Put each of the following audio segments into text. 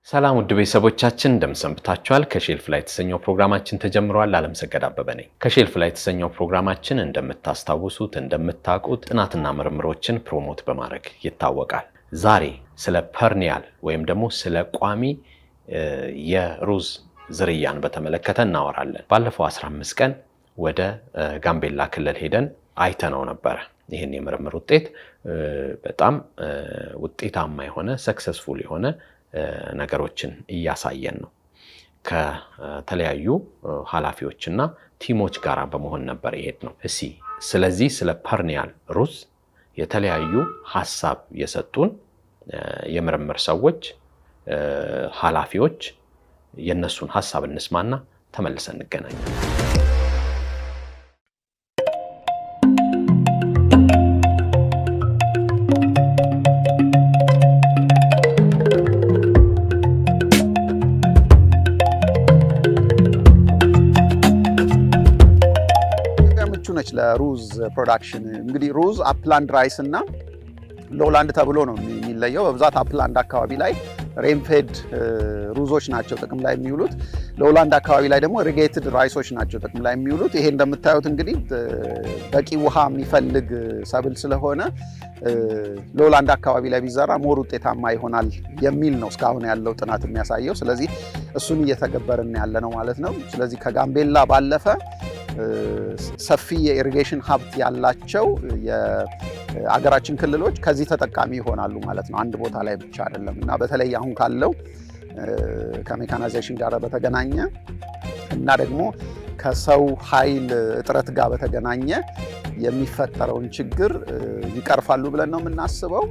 ሰላም ውድ ቤተሰቦቻችን እንደምሰንብታችኋል። ከሼልፍ ላይ የተሰኘው ፕሮግራማችን ተጀምሯል። አለምሰገድ አበበ ነኝ። ከሼልፍ ላይ የተሰኘው ፕሮግራማችን እንደምታስታውሱት እንደምታውቁት ጥናትና ምርምሮችን ፕሮሞት በማድረግ ይታወቃል። ዛሬ ስለ ፐርኒያል ወይም ደግሞ ስለ ቋሚ የሩዝ ዝርያን በተመለከተ እናወራለን። ባለፈው 15 ቀን ወደ ጋምቤላ ክልል ሄደን አይተነው ነበረ። ይህን የምርምር ውጤት በጣም ውጤታማ የሆነ ሰክሰስፉል የሆነ ነገሮችን እያሳየን ነው። ከተለያዩ ኃላፊዎችና ቲሞች ጋር በመሆን ነበር የሄድነው። ስለዚህ ስለ ፐርኒያል ሩዝ የተለያዩ ሐሳብ የሰጡን የምርምር ሰዎች፣ ኃላፊዎች የነሱን ሐሳብ እንስማና ተመልሰን እንገናኛለን። ለሩዝ ፕሮዳክሽን እንግዲህ ሩዝ አፕላንድ ራይስ እና ሎላንድ ተብሎ ነው የሚለየው። በብዛት አፕላንድ አካባቢ ላይ ሬንፌድ ሩዞች ናቸው ጥቅም ላይ የሚውሉት። ሎላንድ አካባቢ ላይ ደግሞ ኢሪጌትድ ራይሶች ናቸው ጥቅም ላይ የሚውሉት። ይሄ እንደምታዩት እንግዲህ በቂ ውሃ የሚፈልግ ሰብል ስለሆነ ሎላንድ አካባቢ ላይ ቢዘራ ሞር ውጤታማ ይሆናል የሚል ነው እስካሁን ያለው ጥናት የሚያሳየው። ስለዚህ እሱን እየተገበርን ያለ ነው ማለት ነው። ስለዚህ ከጋምቤላ ባለፈ ሰፊ የኢሪጌሽን ሀብት ያላቸው የአገራችን ክልሎች ከዚህ ተጠቃሚ ይሆናሉ ማለት ነው። አንድ ቦታ ላይ ብቻ አይደለም እና በተለይ አሁን ካለው ከሜካናይዜሽን ጋር በተገናኘ እና ደግሞ ከሰው ኃይል እጥረት ጋር በተገናኘ የሚፈጠረውን ችግር ይቀርፋሉ ብለን ነው የምናስበው።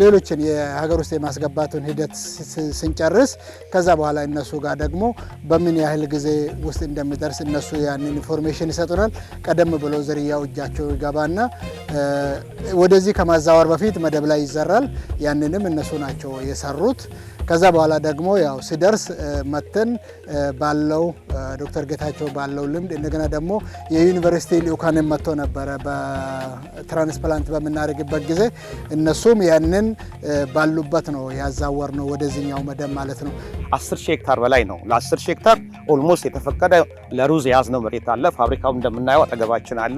ሌሎችን የሀገር ውስጥ የማስገባቱን ሂደት ስንጨርስ ከዛ በኋላ እነሱ ጋር ደግሞ በምን ያህል ጊዜ ውስጥ እንደሚደርስ እነሱ ያንን ኢንፎርሜሽን ይሰጡናል። ቀደም ብሎ ዝርያው እጃቸው ይገባና ወደዚህ ከማዛወር በፊት መደብ ላይ ይዘራል። ያንንም እነሱ ናቸው የሰሩት። ከዛ በኋላ ደግሞ ያው ሲደርስ መተን ባለው ዶክተር ጌታቸው ባለው ልምድ እንደገና ደግሞ የዩኒቨርሲቲ ልኡካን መጥቶ ነበረ በትራንስፕላንት በምናደርግበት ጊዜ እነሱም ያንን ባሉበት ነው ያዛወር ነው ወደዚህኛው መደብ ማለት ነው። 10,000 ሄክታር በላይ ነው። ለ10,000 ሄክታር ኦልሞስት የተፈቀደ ለሩዝ የያዝነው መሬት አለ። ፋብሪካው እንደምናየው አጠገባችን አለ።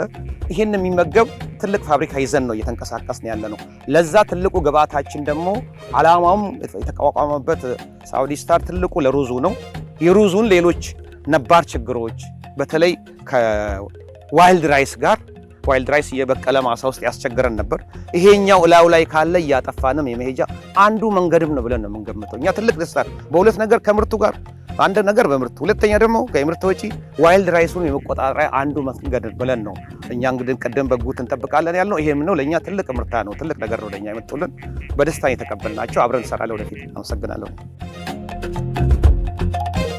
ይህን የሚመገብ ትልቅ ፋብሪካ ይዘን ነው እየተንቀሳቀስን ያለ ነው። ለዛ ትልቁ ግብአታችን ደግሞ ዓላማውም የተቋቋመበት ሳውዲ ስታር ትልቁ ለሩዙ ነው። የሩዙን ሌሎች ነባር ችግሮች በተለይ ከዋይልድ ራይስ ጋር ዋይልድ ራይስ እየበቀለ ማሳ ውስጥ ያስቸግረን ነበር። ይሄኛው እላዩ ላይ ካለ እያጠፋንም የመሄጃ አንዱ መንገድም ነው ብለን ነው የምንገምተው። እኛ ትልቅ ደስታ በሁለት ነገር ከምርቱ ጋር አንድ ነገር በምርቱ ሁለተኛ ደግሞ ከምርቱ ወጪ ዋይልድ ራይሱን የመቆጣጠሪያ አንዱ መንገድ ብለን ነው እኛ እንግዲህ ቀደም በጉት እንጠብቃለን ያልነው። ይሄም ነው ለኛ ትልቅ ምርታ ነው፣ ትልቅ ነገር ነው ለኛ የመጡልን። በደስታ የተቀበልናቸው አብረን እንሰራለን ወደፊት። አመሰግናለሁ።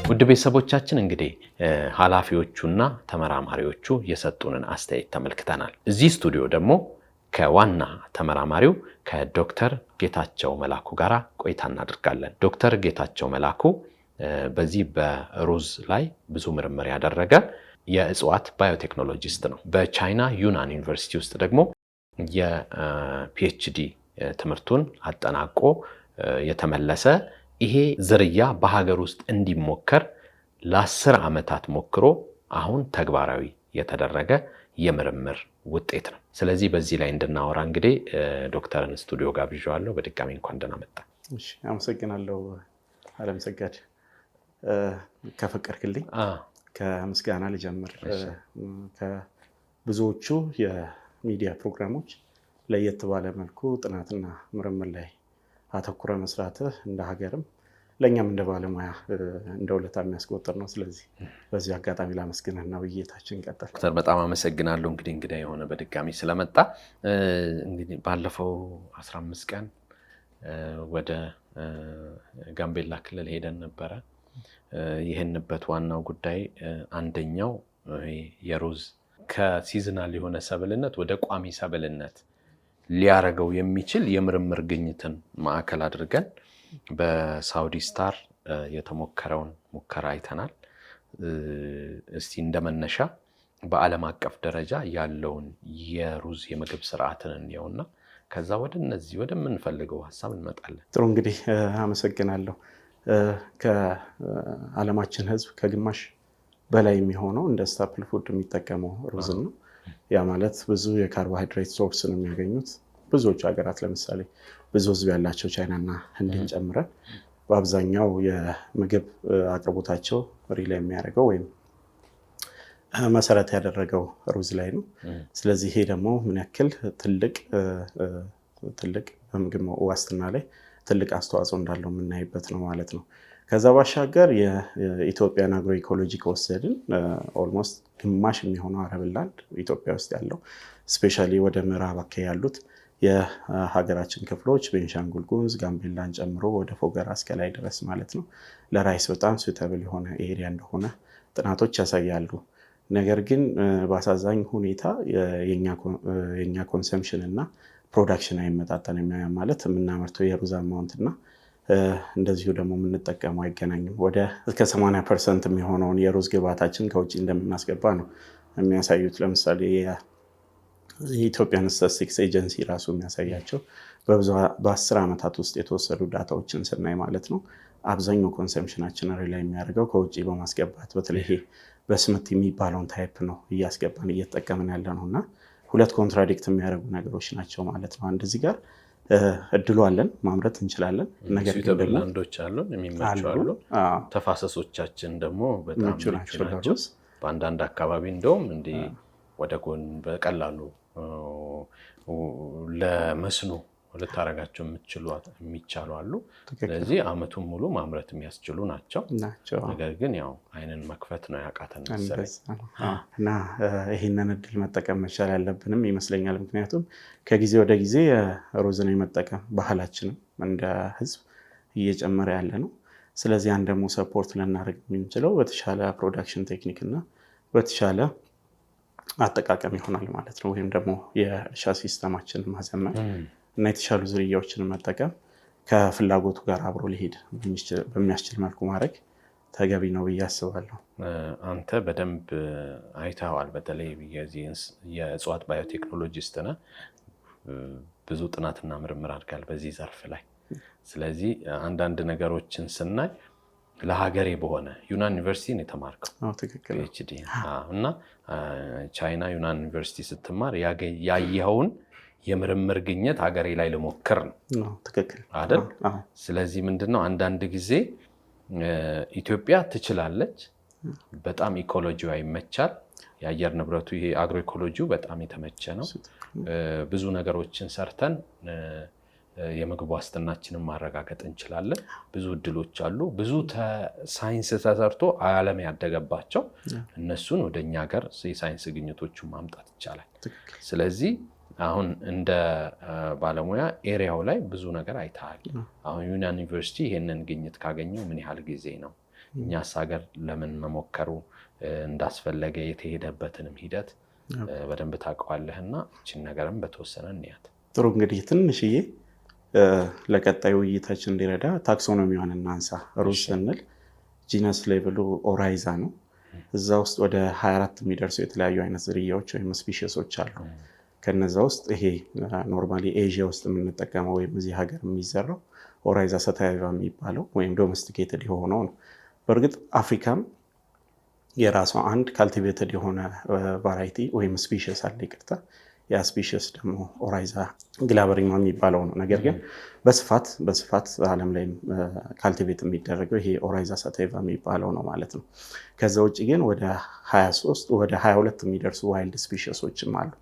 ውድ ቤተሰቦቻችን እንግዲህ ኃላፊዎቹና ተመራማሪዎቹ የሰጡንን አስተያየት ተመልክተናል። እዚህ ስቱዲዮ ደግሞ ከዋና ተመራማሪው ከዶክተር ጌታቸው መላኩ ጋር ቆይታ እናደርጋለን። ዶክተር ጌታቸው መላኩ በዚህ በሩዝ ላይ ብዙ ምርምር ያደረገ የእጽዋት ባዮቴክኖሎጂስት ነው። በቻይና ዩናን ዩኒቨርሲቲ ውስጥ ደግሞ የፒኤችዲ ትምህርቱን አጠናቆ የተመለሰ ይሄ ዝርያ በሀገር ውስጥ እንዲሞከር ለ10 ዓመታት ሞክሮ አሁን ተግባራዊ የተደረገ የምርምር ውጤት ነው። ስለዚህ በዚህ ላይ እንድናወራ እንግዲህ ዶክተርን ስቱዲዮ ጋብዣዋለሁ። በድጋሚ እንኳን ደህና መጣ። እሺ፣ አመሰግናለሁ አለምሰገድ። ከፈቀድክልኝ ከምስጋና ልጀምር። ከብዙዎቹ የሚዲያ ፕሮግራሞች ለየት ባለ መልኩ ጥናትና ምርምር ላይ አተኩረ መስራትህ እንደ ሀገርም ለኛም እንደ ባለሙያ እንደ ውለታ የሚያስቆጥር ነው። ስለዚህ በዚህ አጋጣሚ ላመስግንህና ውይይታችን ቀጥል። ዶክተር በጣም አመሰግናለሁ እንግዲህ የሆነ በድጋሚ ስለመጣ። እንግዲህ ባለፈው 15 ቀን ወደ ጋምቤላ ክልል ሄደን ነበረ። ይህንበት ዋናው ጉዳይ አንደኛው የሩዝ ከሲዝናል የሆነ ሰብልነት ወደ ቋሚ ሰብልነት ሊያረገው የሚችል የምርምር ግኝትን ማዕከል አድርገን በሳውዲ ስታር የተሞከረውን ሙከራ አይተናል። እስቲ እንደመነሻ በዓለም አቀፍ ደረጃ ያለውን የሩዝ የምግብ ስርዓትን እንየውና ከዛ ወደ እነዚህ ወደምንፈልገው ሐሳብ እንመጣለን። ጥሩ እንግዲህ አመሰግናለሁ። ከዓለማችን ህዝብ ከግማሽ በላይ የሚሆነው እንደ ስታፕል ፉድ የሚጠቀመው ሩዝ ነው። ያ ማለት ብዙ የካርቦሃይድሬት ሶርስ ነው የሚያገኙት። ብዙዎቹ ሀገራት ለምሳሌ ብዙ ህዝብ ያላቸው ቻይናና ህንድን ጨምረን በአብዛኛው የምግብ አቅርቦታቸው ሪላይ የሚያደርገው ወይም መሰረት ያደረገው ሩዝ ላይ ነው። ስለዚህ ይሄ ደግሞ ምን ያክል ትልቅ በምግብ ዋስትና ላይ ትልቅ አስተዋጽኦ እንዳለው የምናይበት ነው ማለት ነው። ከዛ ባሻገር የኢትዮጵያን አግሮ ኢኮሎጂ ከወሰድን ኦልሞስት ግማሽ የሚሆነው አረብላንድ ኢትዮጵያ ውስጥ ያለው ስፔሻሊ ወደ ምዕራብ አካባቢ ያሉት የሀገራችን ክፍሎች ቤንሻንጉል ጉሙዝ፣ ጋምቤላን ጨምሮ ወደ ፎገራ እስከ ላይ ድረስ ማለት ነው ለራይስ በጣም ሱተብል የሆነ ኤሪያ እንደሆነ ጥናቶች ያሳያሉ። ነገር ግን በአሳዛኝ ሁኔታ የኛ ኮንሰምፕሽን እና ፕሮዳክሽን አይመጣጠንም። ማለት የምናመርተው የሩዝ አማውንት እና እንደዚሁ ደግሞ የምንጠቀመው አይገናኝም። ወደ እስከ 80% የሚሆነውን የሩዝ ግብዓታችን ከውጭ እንደምናስገባ ነው የሚያሳዩት። ለምሳሌ የኢትዮጵያን ስታቲስቲክስ ኤጀንሲ ራሱ የሚያሳያቸው በ10 ዓመታት ውስጥ የተወሰዱ ዳታዎችን ስናይ ማለት ነው አብዛኛው ኮንሰምፕሽናችን ሪላይ የሚያደርገው ከውጭ በማስገባት በተለይ በስምት የሚባለውን ታይፕ ነው እያስገባን እየተጠቀምን ያለ ነው እና ሁለት ኮንትራዲክት የሚያደርጉ ነገሮች ናቸው ማለት ነው። አንድ እዚህ ጋር እድሉ አለን ማምረት እንችላለን። ነገር ግን ደግሞ ላንዶች አሉን የሚመቹ አሉ። ተፋሰሶቻችን ደግሞ በጣም ምቹ ናቸው። በአንዳንድ አካባቢ እንደውም እንዲህ ወደ ጎን በቀላሉ ለመስኖ ልታረጋቸው የሚቻሉ አሉ። ስለዚህ አመቱን ሙሉ ማምረት የሚያስችሉ ናቸው። ነገር ግን ያው አይንን መክፈት ነው ያቃተን መሰለኝ እና ይሄንን እድል መጠቀም መቻል ያለብንም ይመስለኛል። ምክንያቱም ከጊዜ ወደ ጊዜ ሩዝን የመጠቀም ባህላችንም እንደ ህዝብ እየጨመረ ያለ ነው። ስለዚህ ያን ደግሞ ሰፖርት ልናደርግ የምንችለው በተሻለ ፕሮዳክሽን ቴክኒክ እና በተሻለ አጠቃቀም ይሆናል ማለት ነው። ወይም ደግሞ የእርሻ ሲስተማችንን ማዘመን እና የተሻሉ ዝርያዎችን መጠቀም ከፍላጎቱ ጋር አብሮ ሊሄድ በሚያስችል መልኩ ማድረግ ተገቢ ነው ብዬ አስባለሁ። አንተ በደንብ አይተዋል። በተለይ የእጽዋት ባዮቴክኖሎጂስት ነህ። ብዙ ጥናትና ምርምር አድርጋል በዚህ ዘርፍ ላይ። ስለዚህ አንዳንድ ነገሮችን ስናይ ለሀገሬ በሆነ ዩናን ዩኒቨርሲቲ ነው የተማርከው። ትክክል እና ቻይና ዩናን ዩኒቨርሲቲ ስትማር ያየኸውን የምርምር ግኝት ሀገሬ ላይ ልሞክር ነው አይደል? ስለዚህ ምንድነው አንዳንድ ጊዜ ኢትዮጵያ ትችላለች፣ በጣም ኢኮሎጂዋ ይመቻል፣ የአየር ንብረቱ ይሄ አግሮ ኢኮሎጂው በጣም የተመቸ ነው። ብዙ ነገሮችን ሰርተን የምግብ ዋስትናችንን ማረጋገጥ እንችላለን። ብዙ እድሎች አሉ። ብዙ ሳይንስ ተሰርቶ ዓለም ያደገባቸው እነሱን ወደኛ ሀገር የሳይንስ ግኝቶችን ማምጣት ይቻላል። ስለዚህ አሁን እንደ ባለሙያ ኤሪያው ላይ ብዙ ነገር አይተሃል። አሁን ዩናን ዩኒቨርሲቲ ይሄንን ግኝት ካገኘው ምን ያህል ጊዜ ነው? እኛስ ሀገር ለምን መሞከሩ እንዳስፈለገ የተሄደበትንም ሂደት በደንብ ታውቀዋለህና እቺን ነገርም በተወሰነ እንያት። ጥሩ እንግዲህ ትንሽዬ ለቀጣዩ ውይይታችን እንዲረዳ ታክሶኖሚውን እናንሳ። ሩዝ ስንል ጂነስ ሌቭሉ ኦራይዛ ነው። እዛ ውስጥ ወደ 24 የሚደርሱ የተለያዩ አይነት ዝርያዎች ወይም ስፒሺሶች አሉ። ከነዛ ውስጥ ይሄ ኖርማሊ ኤዥያ ውስጥ የምንጠቀመው ወይም እዚህ ሀገር የሚዘራው ኦራይዛ ሰታይቫ የሚባለው ወይም ዶሜስቲኬትድ የሆነው ነው። በእርግጥ አፍሪካም የራሷ አንድ ካልቲቬትድ የሆነ ቫራይቲ ወይም ስፒሺስ አለ። ይቅርታ፣ ያ ስፒሺስ ደግሞ ኦራይዛ ግላበሪማ የሚባለው ነው። ነገር ግን በስፋት ዓለም ላይ ካልቲቬት የሚደረገው ይሄ ኦራይዛ ሰታይቫ የሚባለው ነው ማለት ነው። ከዛ ውጭ ግን ወደ 22 የሚደርሱ ዋይልድ ስፒሺሶችም አሉ።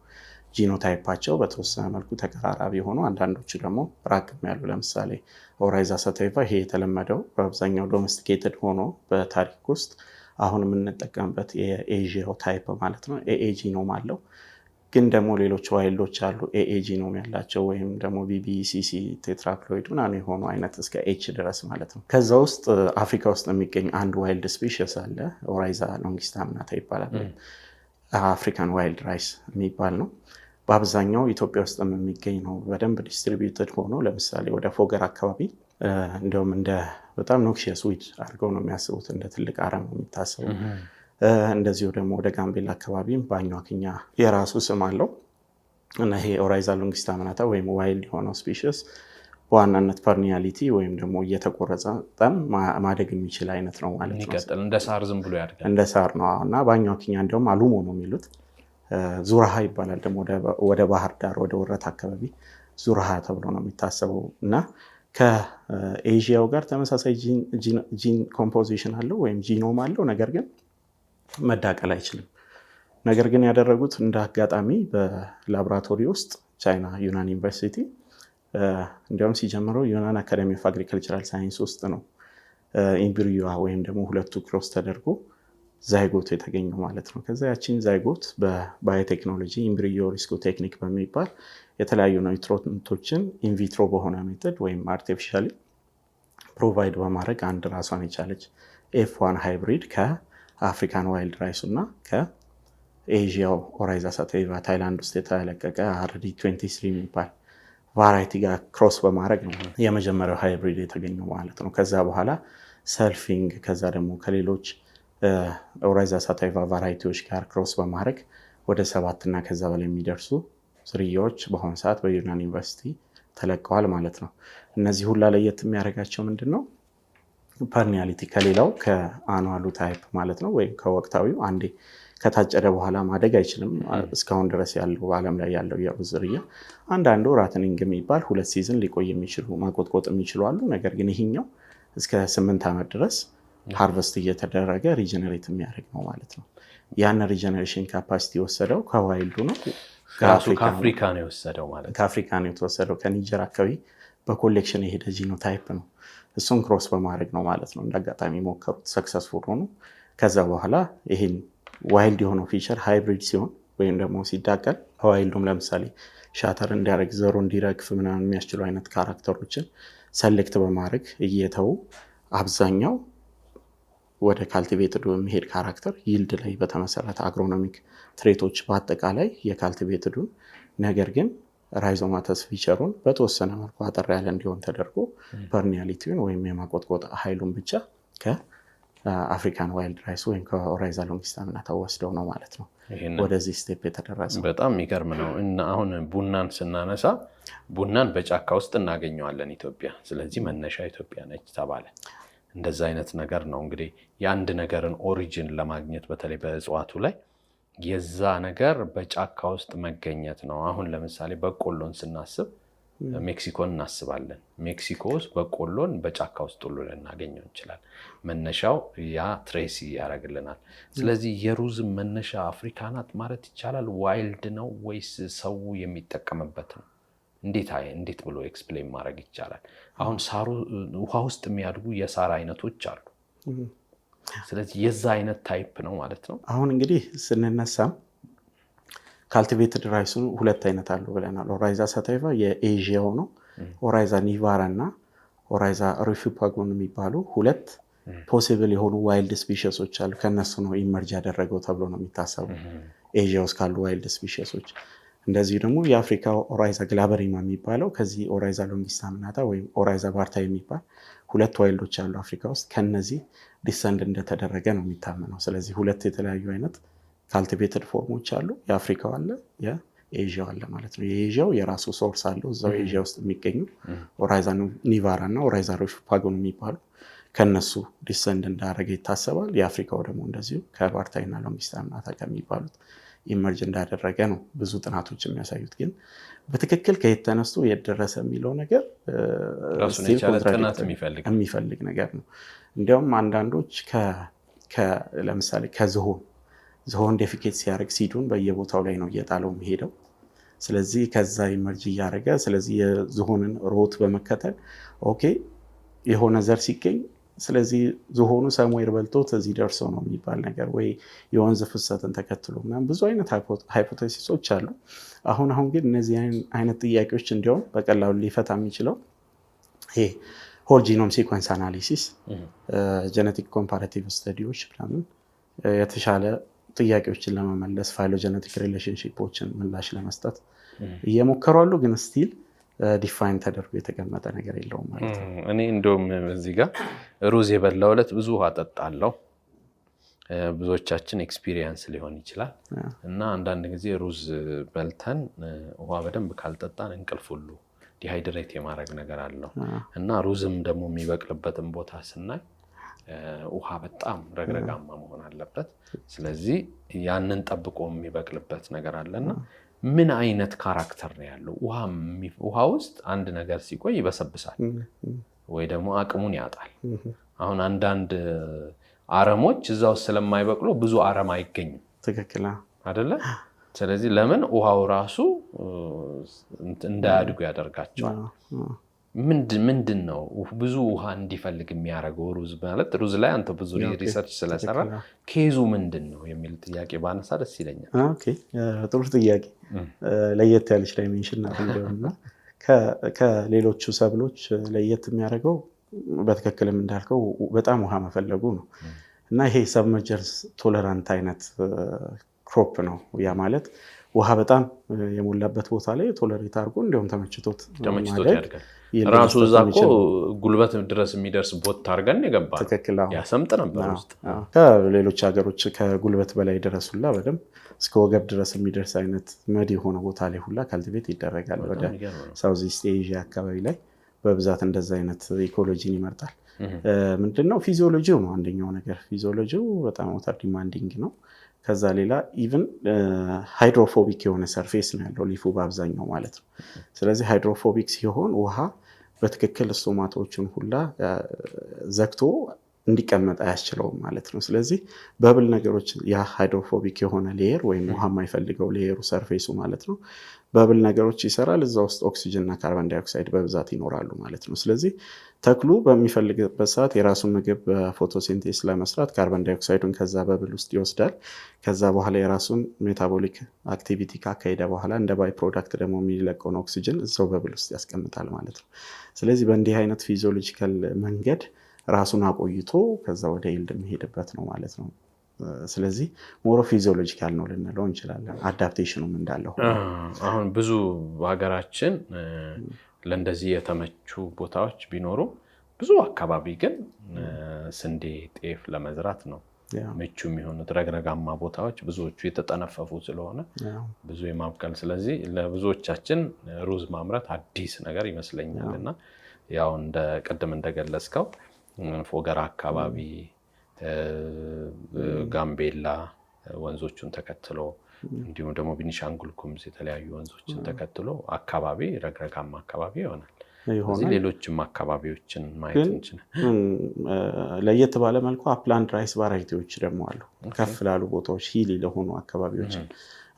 ጂኖታይፓቸው በተወሰነ መልኩ ተቀራራቢ ሆኖ አንዳንዶቹ ደግሞ ራቅም ያሉ። ለምሳሌ ኦራይዛ ሰታይቫ ይሄ የተለመደው በአብዛኛው ዶሜስቲኬትድ ሆኖ በታሪክ ውስጥ አሁን የምንጠቀምበት የኤዥያው ታይፕ ማለት ነው። ኤኤ ጂኖም አለው። ግን ደግሞ ሌሎች ዋይልዶች አሉ ኤኤ ጂኖም ያላቸው ወይም ደግሞ ቢቢሲሲ ቴትራክሎይድ ምናምን የሆኑ አይነት እስከ ኤች ድረስ ማለት ነው። ከዛ ውስጥ አፍሪካ ውስጥ የሚገኝ አንድ ዋይልድ ስፒሺስ አለ። ኦራይዛ ሎንጊስታሚናታ ይባላል። አፍሪካን ዋይልድ ራይስ የሚባል ነው። በአብዛኛው ኢትዮጵያ ውስጥ የሚገኝ ነው። በደንብ ዲስትሪቢዩትድ ሆኖ ለምሳሌ ወደ ፎገር አካባቢ እንዲሁም እንደ በጣም ኖክሺየስ ዊድ አድርገው ነው የሚያስቡት፣ እንደ ትልቅ አረም ነው የሚታሰበው። እንደዚሁ ደግሞ ወደ ጋምቤላ አካባቢም በአኟክኛ የራሱ ስም አለው እና ይሄ ኦራይዛ ሎንጊስታሚናታ ወይም ዋይልድ የሆነው ስፒሺስ በዋናነት ፐርኒያሊቲ ወይም ደግሞ እየተቆረጸ በጣም ማደግ የሚችል አይነት ነው ማለት ነው። ይቀጥል እንደ ሳር ዝም ብሎ ያድጋል። እንደ ሳር ነው እና በአኛው ኪኛ እንደውም አሉሞ ነው የሚሉት። ዙራሃ ይባላል ደግሞ ወደ ባህር ዳር ወደ ወረት አካባቢ ዙራሃ ተብሎ ነው የሚታሰበው እና ከኤዥያው ጋር ተመሳሳይ ጂን ኮምፖዚሽን አለው ወይም ጂኖም አለው። ነገር ግን መዳቀል አይችልም። ነገር ግን ያደረጉት እንደ አጋጣሚ በላቦራቶሪ ውስጥ ቻይና ዩናን ዩኒቨርሲቲ እንዲያውም ሲጀምረው ዩናን አካዳሚ ኦፍ አግሪካልቸራል ሳይንስ ውስጥ ነው ኢምብሪዮዋ ወይም ደግሞ ሁለቱ ክሮስ ተደርጎ ዛይጎት የተገኘው ማለት ነው። ከዛ ያቺን ዛይጎት በባዮቴክኖሎጂ ኢምብሪዮ ሪስኮ ቴክኒክ በሚባል የተለያዩ ኒውትሮንቶችን ኢንቪትሮ በሆነ ሜተድ ወይም አርቲፊሻሊ ፕሮቫይድ በማድረግ አንድ ራሷን የቻለች F1 ሃይብሪድ ከአፍሪካን ዋይልድ ራይሱ እና ከኤዥያው ኦራይዛ ሳቲቫ ታይላንድ ውስጥ የተለቀቀ RD23 የሚባል ቫራይቲ ጋር ክሮስ በማድረግ ነው የመጀመሪያው ሃይብሪድ የተገኘው ማለት ነው። ከዛ በኋላ ሰልፊንግ ከዛ ደግሞ ከሌሎች ኦራይዛ ሳቲቫ ቫራይቲዎች ጋር ክሮስ በማድረግ ወደ 7 እና ከዛ በላይ የሚደርሱ ዝርያዎች በአሁኑ ሰዓት በዩናን ዩኒቨርሲቲ ተለቀዋል ማለት ነው። እነዚህ ሁላ ለየት የሚያደርጋቸው ምንድነው? ፐርኒያሊቲ ከሌላው ከአኑዋሉ ታይፕ ማለት ነው ወይም ከወቅታዊው አንዴ ከታጨደ በኋላ ማደግ አይችልም። እስካሁን ድረስ ያለው በዓለም ላይ ያለው የሩዝ ዝርያ አንዳንዱ ራትኒንግ የሚባል 2 ሲዝን ሊቆይ የሚችሉ ማቆጥቆጥ የሚችሉ አሉ። ነገር ግን ይሄኛው እስከ 8 ዓመት ድረስ ሃርቨስት እየተደረገ ሪጀነሬት የሚያደርግ ነው ማለት ነው። ያን ሪጀነሬሽን ካፓሲቲ ወሰደው ከዋይልዱ ነው ከአፍሪካ ነው የወሰደው ማለት ነው። ከአፍሪካ ነው የተወሰደው ከኒጀር አካባቢ በኮሌክሽን የሄደ ጂኖታይፕ ነው። እሱን ክሮስ በማድረግ ነው ማለት ነው። እንዳጋጣሚ ሞከሩት፣ ሰክሰስፉል ሆኑ። ከዛ በኋላ ይሄን ዋይልድ የሆነው ፊቸር ሃይብሪድ ሲሆን ወይም ደግሞ ሲዳቀል ዋይልዱም ለምሳሌ ሻተር እንዲያደርግ ዘሮ እንዲረግፍ ምናምን የሚያስችሉ አይነት ካራክተሮችን ሰሌክት በማድረግ እየተው አብዛኛው ወደ ካልቲቬትድ የሚሄድ ካራክተር ይልድ ላይ በተመሰረተ አግሮኖሚክ ትሬቶች በአጠቃላይ የካልቲቬትዱን ነገር ግን ራይዞማተስ ፊቸሩን በተወሰነ መልኩ አጠር ያለ እንዲሆን ተደርጎ ፐርኒያሊቲውን ወይም የማቆጥቆጥ ኃይሉን ብቻ ከአፍሪካን ዋይልድ ራይስ ወይም ከኦራይዛ ሎንጊስታና ተወስደው ነው ማለት ነው ወደዚህ ስቴፕ የተደረሰው። በጣም የሚገርም ነው። እና አሁን ቡናን ስናነሳ ቡናን በጫካ ውስጥ እናገኘዋለን ኢትዮጵያ። ስለዚህ መነሻ ኢትዮጵያ ነች ተባለ። እንደዛ አይነት ነገር ነው እንግዲህ የአንድ ነገርን ኦሪጂን ለማግኘት በተለይ በእጽዋቱ ላይ የዛ ነገር በጫካ ውስጥ መገኘት ነው። አሁን ለምሳሌ በቆሎን ስናስብ ሜክሲኮን እናስባለን። ሜክሲኮ ውስጥ በቆሎን በጫካ ውስጥ ሁሉ ልናገኘው እንችላለን። መነሻው ያ ትሬሲ ያደርግልናል። ስለዚህ የሩዝ መነሻ አፍሪካ ናት ማለት ይቻላል። ዋይልድ ነው ወይስ ሰው የሚጠቀምበት ነው? እንዴት ብሎ ኤክስፕሌን ማድረግ ይቻላል? አሁን ሳሩ ውሃ ውስጥ የሚያድጉ የሳር አይነቶች አሉ። ስለዚህ የዛ አይነት ታይፕ ነው ማለት ነው። አሁን እንግዲህ ስንነሳም ካልቲቬትድ ራይሱ 2 አይነት አሉ ብለናል። ኦራይዛ ሳቲቫ የኤዥያው ነው። ኦራይዛ ኒቫራ እና ኦራይዛ ሪፉፓጎን የሚባሉ 2 ፖሲብል የሆኑ ዋይልድ ስፒሺሶች አሉ። ከነሱ ነው ኢመርጅ ያደረገው ተብሎ ነው የሚታሰበው ኤዥያ ውስጥ ካሉ ዋይልድ ስፒሺሶች። እንደዚህ ደግሞ የአፍሪካ ኦራይዛ ግላበሪማ የሚባለው ከዚህ ኦራይዛ ሎንጊስታናታ ወይም ኦራይዛ ባርታ የሚባል 2 ዋይልዶች አሉ አፍሪካ ውስጥ። ከነዚህ ዲሰንድ እንደተደረገ ነው የሚታመነው። ስለዚህ 2 የተለያዩ አይነት ካልቲቬትድ ፎርሞች አሉ። የአፍሪካው አለ፣ የኤዥያው አለ ማለት ነው። የኤዥያው የራሱ ሶርስ አለው እዛው ኤዥያ ውስጥ የሚገኙ ኦራይዛ ኒቫራ እና ኦራይዛ ሪፉፓጎን የሚባሉ ከነሱ ዲሰንድ እንዳደረገ ይታሰባል። የአፍሪካው ደግሞ እንደዚሁ ከባርታይና ሎንጊስታናታ ከሚባሉት ኢመርጅ እንዳደረገ ነው ብዙ ጥናቶች የሚያሳዩት። ግን በትክክል ከየት ተነስቶ የት ደረሰ የሚለው ነገር የሚፈልግ ነገር ነው። እንዲያውም አንዳንዶች ለምሳሌ ዝሆን ዴፊኬት ሲያደርግ ሲዱን በየቦታው ላይ ነው እየጣለው የሚሄደው። ስለዚህ ከዛ ኢመርጅ እያደረገ ስለዚህ የዝሆንን ሮት በመከተል ኦኬ የሆነ ዘር ሲገኝ ስለዚህ ዝሆኑ ሰምዌር በልቶት እዚህ ደርሶ ነው የሚባል ነገር ወይ የወንዝ ፍሰትን ተከትሎ ምናምን ብዙ አይነት ሃይፖቴሲሶች አሉ። አሁን ግን እነዚህ አይነት ጥያቄዎች እንዲያውም በቀላሉ ሊፈታ የሚችለው ይሄ ሆል ጂኖም ሲኮንስ አናሊሲስ፣ ጄኔቲክ ኮምፓራቲቭ ስተዲዎች ምናምን የተሻለ ጥያቄዎችን ለመመለስ ፋይሎጀኔቲክ ሪሌሽንሺፖችን ምላሽ ለመስጠት እየሞከሩ አሉ። ግን ስቲል ዲፋይን ተደርጎ የተቀመጠ ነገር የለውም ማለት ነው። እኔ እንደውም እዚህ ጋር ሩዝ የበላው ዕለት ብዙ ውሃ ጠጣለሁ። ብዙዎቻችን ኤክስፒሪየንስ ሊሆን ይችላል እና አንዳንድ ጊዜ ሩዝ በልተን ውሃ በደንብ ካልጠጣን እንቅልፍ ሁሉ ዲሃይድሬት የማድረግ ነገር አለው እና ሩዝም ደግሞ የሚበቅልበትን ቦታ ስናይ ውሃ በጣም ረግረጋማ መሆን አለበት። ስለዚህ ያንን ጠብቆ የሚበቅልበት ነገር አለና ምን አይነት ካራክተር ነው ያለው? ውሃ ውስጥ አንድ ነገር ሲቆይ ይበሰብሳል ወይ ደግሞ አቅሙን ያጣል። አሁን አንዳንድ አረሞች እዛው ስለማይበቅሉ ብዙ አረም አይገኝም። ትክክል አይደለ? ስለዚህ ለምን ውሃው ራሱ እንዳያድጉ ያደርጋቸዋል። ምንድን ነው ብዙ ውሃ እንዲፈልግ የሚያደርገው ሩዝ ማለት? ሩዝ ላይ አንተ ብዙ ሪሰርች ስለሰራ ኬዙ ምንድን ነው የሚል ጥያቄ ባነሳ ደስ ይለኛል። ኦኬ ጥሩ ጥያቄ። ለየት ያለች ዳይሜንሽን ናት እንደውና ከሌሎቹ ሰብሎች ለየት የሚያደርገው በትክክልም እንዳልከው በጣም ውሃ መፈለጉ ነው እና ይሄ ሰብመርጀንስ ቶለራንት አይነት ክሮፕ ነው። ያ ማለት ውሃ በጣም የሞላበት ቦታ ላይ ቶለሬት አድርጎ እንዲሁም ተመችቶት ያድጋል። ራሱ እዛ እኮ ጉልበት ድረስ የሚደርስ ቦት አድርገን የገባል ያሰምጥ ነበር ውስጥ። ከሌሎች ሀገሮች ከጉልበት በላይ ደረሱላ በደንብ እስከ ወገብ ድረስ የሚደርስ አይነት መድ የሆነ ቦታ ላይ ሁላ ካልቲቬት ይደረጋል። ወደ ሳውዝ ኢስት ኤዥያ አካባቢ ላይ በብዛት እንደዛ አይነት ኢኮሎጂን ይመርጣል። ምንድነው ፊዚዮሎጂው ነው አንደኛው ነገር። ፊዚዮሎጂው በጣም ዋተር ዲማንዲንግ ነው። ከዛ ሌላ ኢቭን ሃይድሮፎቢክ የሆነ ሰርፌስ ነው ያለው ሊፉ በአብዛኛው ማለት ነው። ስለዚህ ሃይድሮፎቢክ ሲሆን ውሃ በትክክል ስቶማቶችን ሁላ ዘግቶ እንዲቀመጥ አያስችለውም ማለት ነው። ስለዚህ በብል ነገሮች ያ ሃይድሮፎቢክ የሆነ ሌየር ወይም ውሃ የማይፈልገው ሌየሩ ሰርፌሱ ማለት ነው በብል ነገሮች ይሰራል። እዛ ውስጥ ኦክሲጅን እና ካርቦን ዳይኦክሳይድ በብዛት ይኖራሉ ማለት ነው። ስለዚህ ተክሉ በሚፈልግበት ሰዓት የራሱን ምግብ በፎቶሲንቴሲስ ለመስራት ካርቦን ዳይኦክሳይዱን ከዛ በብል ውስጥ ይወስዳል። ከዛ በኋላ የራሱን ሜታቦሊክ አክቲቪቲ ካካሄደ በኋላ እንደ ባይ ፕሮዳክት ደግሞ የሚለቀውን ኦክሲጅን እዛው በብል ውስጥ ያስቀምጣል ማለት ነው። ስለዚህ በእንዲህ አይነት ፊዚዮሎጂካል መንገድ ራሱን አቆይቶ ከዛ ወደ ይልድ የሚሄድበት ነው ማለት ነው። ስለዚህ ሞሮ ፊዚዮሎጂካል ነው ልንለው እንችላለን። አዳፕቴሽኑም እንዳለው አሁን ብዙ ሀገራችን ለእንደዚህ የተመቹ ቦታዎች ቢኖሩ ብዙ አካባቢ ግን ስንዴ፣ ጤፍ ለመዝራት ነው ምቹ የሚሆኑት። ረግረጋማ ቦታዎች ብዙዎቹ የተጠነፈፉ ስለሆነ ብዙ የማብቀል ስለዚህ ለብዙዎቻችን ሩዝ ማምረት አዲስ ነገር ይመስለኛል እና ያው እንደ ቅድም እንደገለጽከው ፎገራ አካባቢ ጋምቤላ ወንዞቹን ተከትሎ እንዲሁም ደግሞ ቤኒሻንጉል ጉሙዝ የተለያዩ ወንዞችን ተከትሎ አካባቢ ረግረጋማ አካባቢ ይሆናል። ሌሎችም አካባቢዎችን ማየት እንችላለን። ለየት ባለ መልኩ አፕላንድ ራይስ ቫራይቲዎች ደግሞ አሉ። ከፍ ላሉ ቦታዎች ሂሊ ለሆኑ አካባቢዎች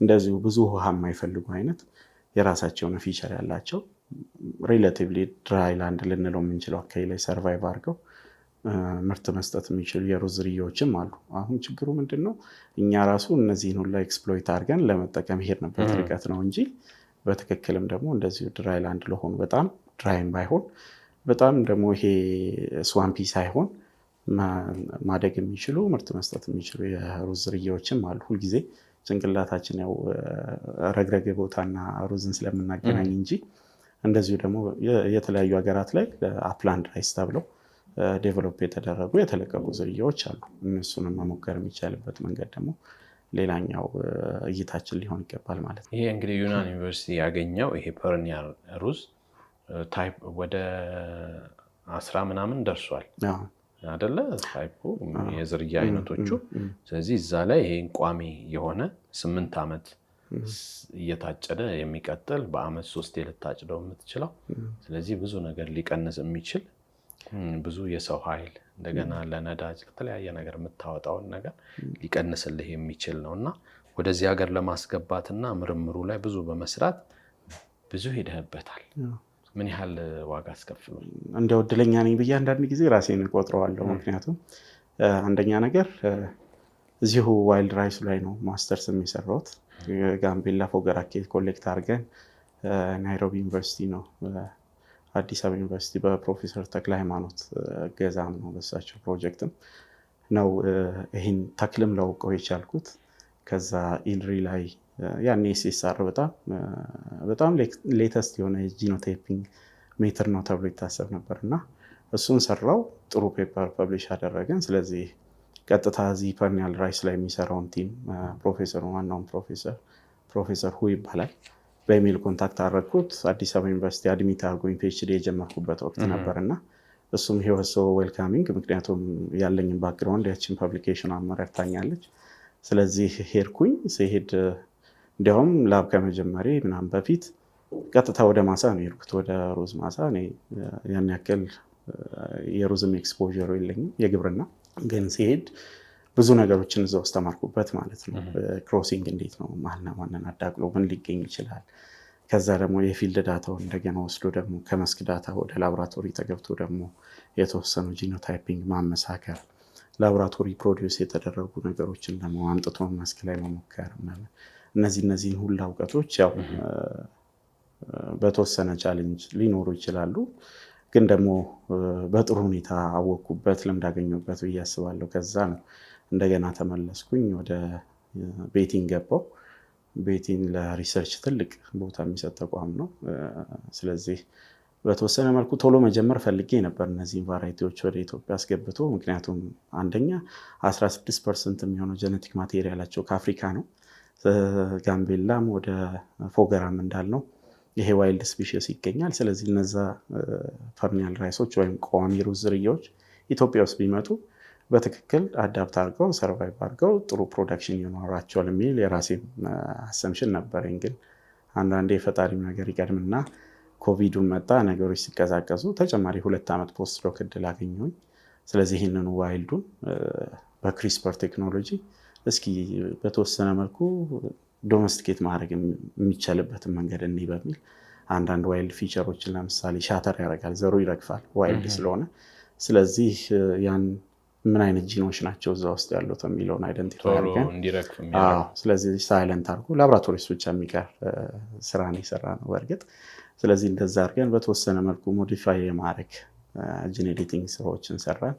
እንደዚሁ ብዙ ውሃ የማይፈልጉ አይነት የራሳቸውን ፊቸር ያላቸው ሪሌቲቭሊ ድራይ ላንድ ልንለው የምንችለው አካባቢ ላይ ሰርቫይቭ አድርገው ምርት መስጠት የሚችሉ የሩዝ ዝርያዎችም አሉ። አሁን ችግሩ ምንድነው? እኛ ራሱ እነዚህን ሁላ ኤክስፕሎይት አድርገን ለመጠቀም ሄድንበት ርቀት ነው እንጂ በትክክልም ደግሞ እንደዚሁ ድራይ ላንድ ለሆኑ በጣም ድራይም ባይሆን በጣም ደግሞ ይሄ ስዋምፒ ሳይሆን ማደግ የሚችሉ ምርት መስጠት የሚችሉ የሩዝ ዝርያዎችም አሉ። ሁልጊዜ ጭንቅላታችን ያው ረግረግ ቦታና ሩዝን ስለምናገናኝ እንጂ እንደዚሁ ደግሞ የተለያዩ ሀገራት ላይ አፕላንድ ራይስ ተብለው ዴቨሎፕ የተደረጉ የተለቀቁ ዝርያዎች አሉ። እነሱንም መሞከር የሚቻልበት መንገድ ደግሞ ሌላኛው እይታችን ሊሆን ይገባል ማለት ነው። ይሄ እንግዲህ ዩናን ዩኒቨርሲቲ ያገኘው ይሄ ፐርኒያል ሩዝ ታይፕ ወደ 10 ምናምን ደርሷል አይደለ? ታይፑ የዝርያ አይነቶቹ። ስለዚህ እዛ ላይ ይሄን ቋሚ የሆነ 8 ዓመት እየታጨደ የሚቀጥል በአመት 3 ልታጭደው የምትችለው ስለዚህ ብዙ ነገር ሊቀንስ የሚችል ብዙ የሰው ኃይል እንደገና ለነዳጅ ለተለያየ ነገር የምታወጣውን ነገር ሊቀንስልህ የሚችል ነውና ወደዚህ ሀገር ለማስገባትና ምርምሩ ላይ ብዙ በመስራት ብዙ ሄደህበታል። ምን ያህል ዋጋ አስከፍሎ? እንደው እድለኛ ነኝ ብዬ አንዳንድ ጊዜ ራሴን እቆጥረዋለሁ። ምክንያቱም አንደኛ ነገር እዚሁ ዋይልድ ራይስ ላይ ነው ማስተርስ የሚሰራውት። ጋምቤላ ፎገራ ኮሌክት አድርገን ናይሮቢ ዩኒቨርሲቲ ነው አዲስ አበባ ዩኒቨርሲቲ በፕሮፌሰር ተክለ ሃይማኖት ገዛም ነው በሳቸው ፕሮጀክትም ነው ይሄን ተክልም ላውቀው የቻልኩት። ከዛ ኢልሪ ላይ ያኔ ሲሳር በጣም ሌተስት የሆነ ጂኖታይፒንግ ሜትር ነው ተብሎ ይታሰብ ነበርና እሱን ሰራው። ጥሩ ፔፐር ፐብሊሽ አደረገን። ስለዚህ ቀጥታ እዚህ ፐርኒያል ራይስ ላይ የሚሰራውን ቲም ፕሮፌሰር ዋናውን ፕሮፌሰር ሁ ይባላል በኢሜል ኮንታክት አደረኩት። አዲስ አበባ ዩኒቨርሲቲ አድሚት አድርጎኝ ፒኤችዲ የጀመርኩበት ወቅት ነበርና እሱም he was so welcoming ምክንያቱም ያለኝን ባክግራውንድ ያችን ፐብሊኬሽን አመረታኛለች። ስለዚህ ሄድኩኝ። ሲሄድ እንዲያውም ላብ ከመጀመሪ ምናምን በፊት ቀጥታ ወደ ማሳ ነው የሄድኩት፣ ወደ ሩዝ ማሳ። እኔ ያን ያክል የሩዝም ኤክስፖዠር የለኝም የግብርና፣ ግን ሲሄድ ብዙ ነገሮችን እዛ ውስጥ ተማርኩበት ማለት ነው። ክሮሲንግ እንዴት ነው ማንን አዳቅሎ ምን ሊገኝ ይችላል። ከዛ ደግሞ የፊልድ ዳታው እንደገና ወስዶ ደግሞ ከመስክ ዳታ ወደ ላቦራቶሪ ተገብቶ ደግሞ የተወሰኑ ጂኖታይፒንግ ማመሳከር፣ ላቦራቶሪ ፕሮዲውስ የተደረጉ ነገሮችን ደግሞ አምጥቶ መስክ ላይ መሞከር፣ እነዚህን ሁሉ እውቀቶች ያው በተወሰነ ቻሌንጅ ሊኖሩ ይችላሉ፣ ግን ደግሞ በጥሩ ሁኔታ አወቅኩበት፣ ልምድ አገኘሁበት ብዬ አስባለሁ። ከዛ ነው እንደገና ተመለስኩኝ፣ ወደ ቤቲን ገባው። ቤቲን ለሪሰርች ትልቅ ቦታ የሚሰጥ ተቋም ነው። ስለዚህ በተወሰነ መልኩ ቶሎ መጀመር ፈልጌ ነበር እነዚህን ቫራይቲዎች ወደ ኢትዮጵያ አስገብቶ፣ ምክንያቱም አንደኛ 16% የሚሆነው ጄኔቲክ ማቴሪያላቸው ከአፍሪካ ነው። ጋምቤላም ወደ ፎገራም እንዳልነው ይሄ ዋይልድ ስፒሺስ ይገኛል። ስለዚህ እነዛ ፐርኒያል ራይሶች ወይም ቋሚ ሩዝ ዝርያዎች ኢትዮጵያ ውስጥ ቢመጡ በትክክል አዳፕት አድርገው ሰርቫይቭ አድርገው ጥሩ ፕሮዳክሽን ይኖራቸዋል የሚል የራሴ አሰምሽን ነበረኝ። ግን አንዳንዴ የፈጣሪም ነገር ይቀድምና ኮቪዱን መጣ፣ ነገሮች ሲቀዛቀዙ ተጨማሪ 2 ዓመት ፖስት ዶክ እድል አገኘሁኝ። ስለዚህ ይህንን ዋይልዱን በክሪስፐር ቴክኖሎጂ እስኪ በተወሰነ መልኩ ዶሜስቲኬት ማድረግ የሚቻልበትን መንገድ እኔ በሚል አንዳንድ ዋይልድ ፊቸሮችን ለምሳሌ ሻተር ያደርጋል፣ ዘሩ ይረግፋል ዋይልድ ስለሆነ። ስለዚህ ያን ምን አይነት ጂኖች ናቸው እዛ ውስጥ ያሉት የሚለውን አይደንቲፋይ አድርገን ስለዚህ ሳይለንት አድርጎ ላቦራቶሪስ ብቻ የሚቀር ስራን የሰራ ነው በእርግጥ። ስለዚህ እንደዛ አድርገን በተወሰነ መልኩ ሞዲፋይ የማድረግ ጂን ኤዲቲንግ ስራዎችን ሰራን።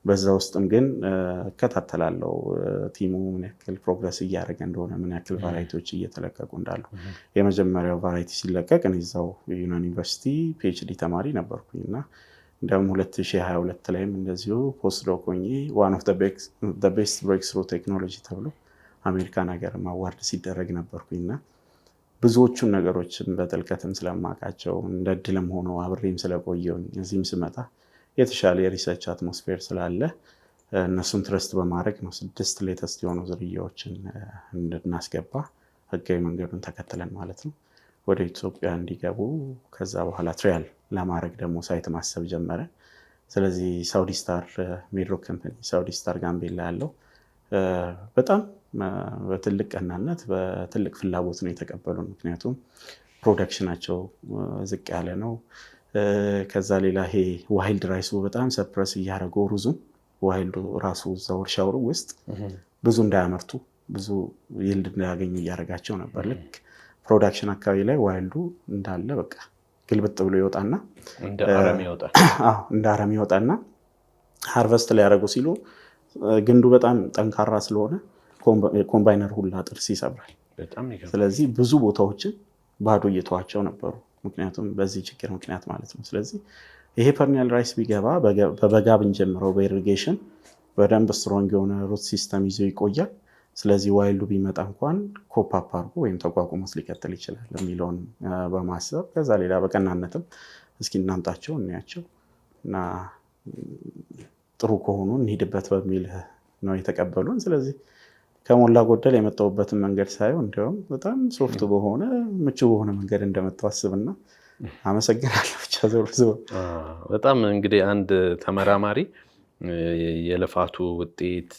በዛ ውስጥም ግን እከታተላለሁ ቲሙ ምን ያክል ፕሮግረስ እያደረገ እንደሆነ፣ ምን ያክል ቫራይቲዎች እየተለቀቁ እንዳሉ። የመጀመሪያው ቫራይቲ ሲለቀቅ እኔ እዛው ዩናን ዩኒቨርሲቲ ፒኤችዲ ተማሪ ነበርኩኝ እና እንደውም 2022 ላይም እንደዚሁ ፖስት ዶክ ሆኜ ዋን ኦፍ ዘ ቤስት ብሬክስሩ ቴክኖሎጂ ተብሎ አሜሪካን ሀገር አዋርድ ሲደረግ ነበርኩኝና ብዙዎቹን ነገሮችን በጥልቀትም ስለማውቃቸው እንደ እድልም ሆኖ አብሬም ስለቆየሁኝ እዚህም ስመጣ የተሻለ የሪሰርች አትሞስፌር ስላለ እነሱን ትረስት በማድረግ ነው 6 ሌተስት የሆኑ ዝርያዎችን እንድናስገባ ህጋዊ መንገዱን ተከትለን ማለት ነው ወደ ኢትዮጵያ እንዲገቡ። ከዛ በኋላ ትሪያል ለማድረግ ደግሞ ሳይት ማሰብ ጀመረ። ስለዚህ ሳውዲ ስታር ሜድሮክ ካምፓኒ ሳውዲ ስታር ጋምቤላ ያለው በጣም በትልቅ ቀናነት በትልቅ ፍላጎት ነው የተቀበሉን። ምክንያቱም ፕሮዳክሽናቸው ዝቅ ያለ ነው። ከዛ ሌላ ይሄ ዋይልድ ራይሱ በጣም ሰፕረስ እያደረገው ሩዙን ዋይልዱ ራሱ እዛው እርሻው ውስጥ ብዙ እንዳያመርቱ ብዙ ይልድ እንዳያገኙ እያደረጋቸው ነበር። ልክ ፕሮዳክሽን አካባቢ ላይ ዋይልዱ እንዳለ በቃ ግልብጥ ብሎ ይወጣና እንደ አረም ይወጣና ሃርቨስት ሊያደርጉ ሲሉ ግንዱ በጣም ጠንካራ ስለሆነ ኮምባይነር ሁላ ጥርስ ይሰብራል። ስለዚህ ብዙ ቦታዎችን ባዶ እየተዋቸው ነበሩ፣ ምክንያቱም በዚህ ችግር ምክንያት ማለት ነው። ስለዚህ ይሄ ፐርኒያል ራይስ ቢገባ በበጋ ብንጀምረው በኢሪጌሽን በደንብ ስትሮንግ የሆነ ሩት ሲስተም ይዞ ይቆያል። ስለዚህ ዋይልዱ ቢመጣ እንኳን ኮፓፕ አድርጎ ወይም ተቋቁሞት ሊቀጥል ይችላል የሚለውን በማሰብ ከዛ ሌላ በቀናነትም እስኪ እናምጣቸው እንያቸው እና ጥሩ ከሆኑ እንሂድበት በሚል ነው የተቀበሉን። ስለዚህ ከሞላ ጎደል የመጣሁበትን መንገድ ሳይሆን እንዲያውም በጣም ሶፍት በሆነ ምቹ በሆነ መንገድ እንደመጣሁ አስብና አመሰግናለሁ። ብቻ ዞር በጣም እንግዲህ አንድ ተመራማሪ የልፋቱ ውጤት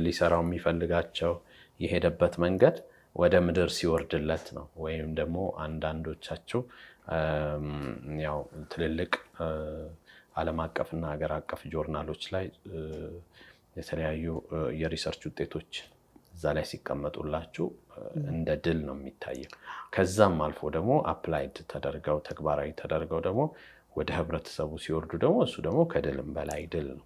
ሊሰራው የሚፈልጋቸው የሄደበት መንገድ ወደ ምድር ሲወርድለት ነው። ወይም ደግሞ አንዳንዶቻቸው ያው ትልልቅ ዓለም አቀፍና ሀገር አቀፍ ጆርናሎች ላይ የተለያዩ የሪሰርች ውጤቶች እዛ ላይ ሲቀመጡላችሁ እንደ ድል ነው የሚታየው። ከዛም አልፎ ደግሞ አፕላይድ ተደርገው ተግባራዊ ተደርገው ደግሞ ወደ ህብረተሰቡ ሲወርዱ ደግሞ እሱ ደግሞ ከድልም በላይ ድል ነው።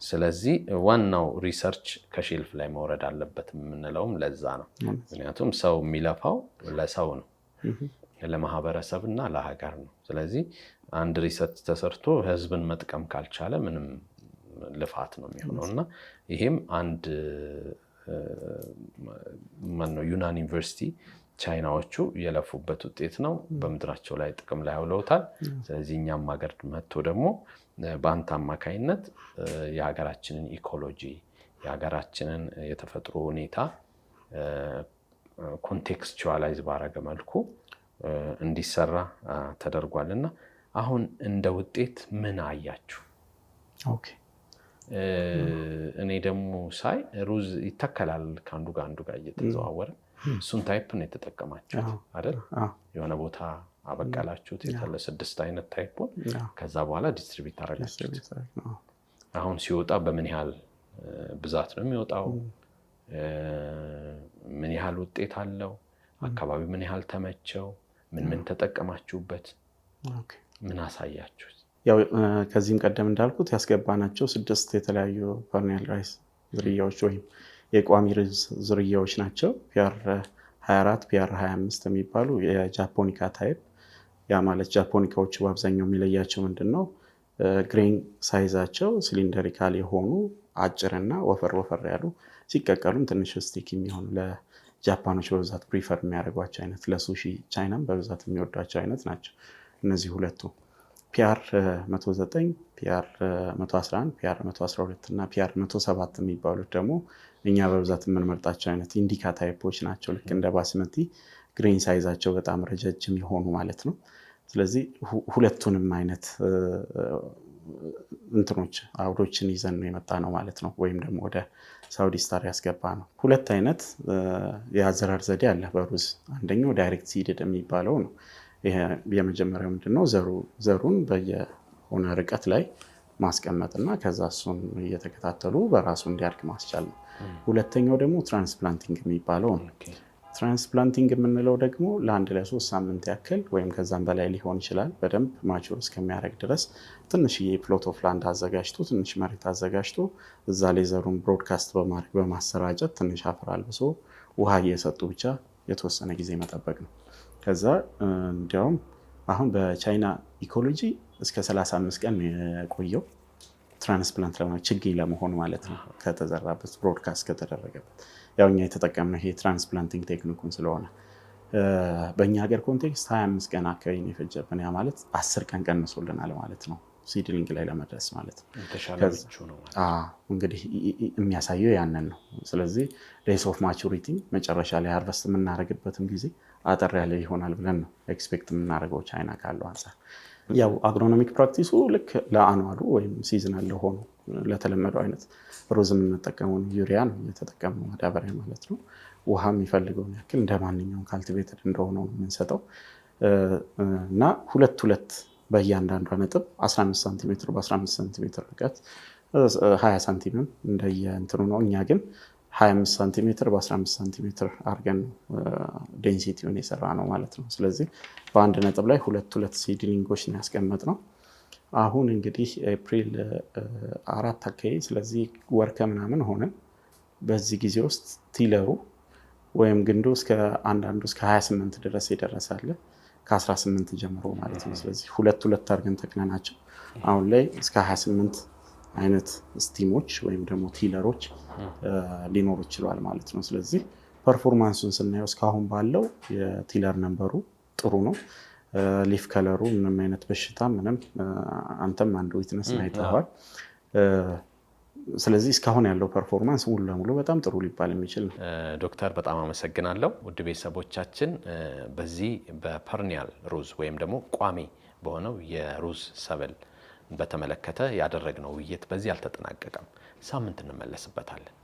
ስለዚህ ዋናው ሪሰርች ከሼልፍ ላይ መውረድ አለበት የምንለውም ለዛ ነው። ምክንያቱም ሰው የሚለፋው ለሰው ነው፣ ለማህበረሰብና ለሀገር ነው። ስለዚህ አንድ ሪሰርች ተሰርቶ ህዝብን መጥቀም ካልቻለ ምንም ልፋት ነው የሚሆነው እና ይሄም አንድ ዩናን ዩኒቨርሲቲ ቻይናዎቹ የለፉበት ውጤት ነው። በምድራቸው ላይ ጥቅም ላይ አውለውታል። ስለዚህ እኛም ሀገር መጥቶ ደግሞ በአንተ አማካይነት የሀገራችንን ኢኮሎጂ የሀገራችንን የተፈጥሮ ሁኔታ ኮንቴክስቹዋላይዝ ባረገ መልኩ እንዲሰራ ተደርጓልና አሁን እንደ ውጤት ምን አያችሁ? ኦኬ እኔ ደግሞ ሳይ ሩዝ ይተከላል ከአንዱ ጋር እየተዘዋወረ እሱን ታይፕ ነው የተጠቀማችሁት አይደል? የሆነ ቦታ አበቀላችሁት የተለ 6 አይነት ታይፑን ከዛ በኋላ ዲስትሪቢዩት አደረጋችሁት። አሁን ሲወጣ በምን ያህል ብዛት ነው የሚወጣው? ምን ያህል ውጤት አለው? አካባቢ ምን ያህል ተመቸው? ምን ተጠቀማችሁበት? ምን አሳያችሁት? ያው ከዚህም ቀደም እንዳልኩት ያስገባናቸው 6 የተለያዩ ፐርኒያል ራይስ ዝርያዎች ወይም የቋሚ ሩዝ ዝርያዎች ናቸው። ፒአር 24 ፒአር 25 የሚባሉ የጃፖኒካ ታይፕ። ያ ማለት ጃፖኒካዎቹ በአብዛኛው የሚለያቸው ምንድነው? ግሬን ሳይዛቸው ሲሊንደሪካል የሆኑ አጭርና ወፈር ያሉ ሲቀቀሉም ትንሽ ስቲክ የሚሆኑ ለጃፓኖች በብዛት ፕሪፈር የሚያደርጓቸው አይነት ለሱሺ ቻይናም በብዛት የሚወዷቸው አይነት ናቸው እነዚህ ሁለቱ። ፒአር 109 ፒአር 111 ፒአር 112 እና ፒአር 107 የሚባሉት ደግሞ እኛ በብዛት የምንመርጣቸው አይነት ኢንዲካ ታይፖች ናቸው። ልክ እንደ ባስመቲ ግሬን ሳይዛቸው በጣም ረጃጅም የሆኑ ማለት ነው። ስለዚህ ሁለቱንም አይነት እንትኖች አውዶችን ይዘን ነው የመጣ ነው ማለት ነው። ወይም ደግሞ ወደ ሳውዲ ስታር ያስገባ ነው። 2 አይነት የአዘራር ዘዴ አለ በሩዝ። አንደኛው ዳይሬክት ሲድድ የሚባለው ነው። ይሄ የመጀመሪያው ምንድነው? ዘሩን በየሆነ ርቀት ላይ ማስቀመጥና ከዛ እሱን እየተከታተሉ በራሱ እንዲያድግ ማስቻል ነው። ሁለተኛው ደግሞ ትራንስፕላንቲንግ የሚባለው ነው። ትራንስፕላንቲንግ የምንለው ደግሞ ለ1-3 ሳምንት ያክል ወይም ከዛም በላይ ሊሆን ይችላል በደንብ ማቹር እስከሚያደርግ ድረስ ትንሽዬ ፕሎት ኦፍ ላንድ አዘጋጅቶ ትንሽ መሬት አዘጋጅቶ እዛ ላይ ዘሩን ብሮድካስት በማድረግ በማሰራጨት ትንሽ አፈር አልብሶ ውሃ እየሰጡ ብቻ የተወሰነ ጊዜ መጠበቅ ነው። ከዛ እንዲያውም አሁን በቻይና ኢኮሎጂ እስከ 35 ቀን የቆየው ትራንስፕላንት ችግኝ ለመሆን ማለት ነው ከተዘራበት ብሮድካስት ከተደረገበት። ያው እኛ የተጠቀምነው ይሄ ትራንስፕላንቲንግ ቴክኒኩን ስለሆነ በእኛ ሀገር ኮንቴክስት 25 ቀን አካባቢ ነው የፈጀብን። ያ ማለት 10 ቀን ቀንሶልናል ማለት ነው ሲድሊንግ ላይ ለመድረስ ማለት ነው። እንግዲህ የሚያሳየው ያንን ነው። ስለዚህ ዴይስ ኦፍ ማቹሪቲ መጨረሻ ላይ ሃርቨስት የምናደርግበትም ጊዜ አጠር ያለ ይሆናል ብለን ነው ኤክስፔክት የምናደርገው ቻይና ካለው አንጻር። ያው አግሮኖሚክ ፕራክቲሱ ልክ ለአኗሉ ወይም ሲዝናል ለሆኑ ለተለመደው አይነት ሩዝ የምንጠቀመውን ዩሪያ ነው የተጠቀምነው ማዳበሪያ ማለት ነው። ውሃ የሚፈልገውን ያክል እንደ ማንኛውም ካልቲቬትድ እንደሆነው ነው የምንሰጠው እና 2 በእያንዳንዷ ነጥብ 15 ሳንቲሜትር በ15 ሳንቲሜትር ርቀት 20 ሳንቲሜትር እንደየእንትኑ ነው። እኛ ግን 25 ሳንቲሜትር በ15 ሳንቲሜትር አድርገን ዴንሲቲውን የሰራ ነው ማለት ነው። ስለዚህ በአንድ ነጥብ ላይ 2 ሲድሊንጎች ነው ያስቀመጥነው። አሁን እንግዲህ ኤፕሪል 4 አካባቢ ስለዚህ ወር ከምናምን ሆነ። በዚህ ጊዜ ውስጥ ቲለሩ ወይም ግንዱ አንዳንዱ እስከ 28 ድረስ የደረሳለ ከ18 ጀምሮ ማለት ነው። ስለዚህ 2 አድርገን ተክለናቸው አሁን ላይ እስከ 28 አይነት ስቲሞች ወይም ደግሞ ቲለሮች ሊኖሩ ይችላል ማለት ነው። ስለዚህ ፐርፎርማንሱን ስናየው እስካሁን ባለው የቲለር ነምበሩ ጥሩ ነው። ሊፍ ከለሩ ምንም አይነት በሽታ ምንም አንተም አንድ ዊትነስ አይተዋል። ስለዚህ እስካሁን ያለው ፐርፎርማንስ ሙሉ ለሙሉ በጣም ጥሩ ሊባል የሚችል ነው። ዶክተር በጣም አመሰግናለሁ። ውድ ቤተሰቦቻችን በዚህ በፐርኒያል ሩዝ ወይም ደግሞ ቋሚ በሆነው የሩዝ ሰብል በተመለከተ ያደረግነው ውይይት በዚህ አልተጠናቀቀም። ሳምንት እንመለስበታለን።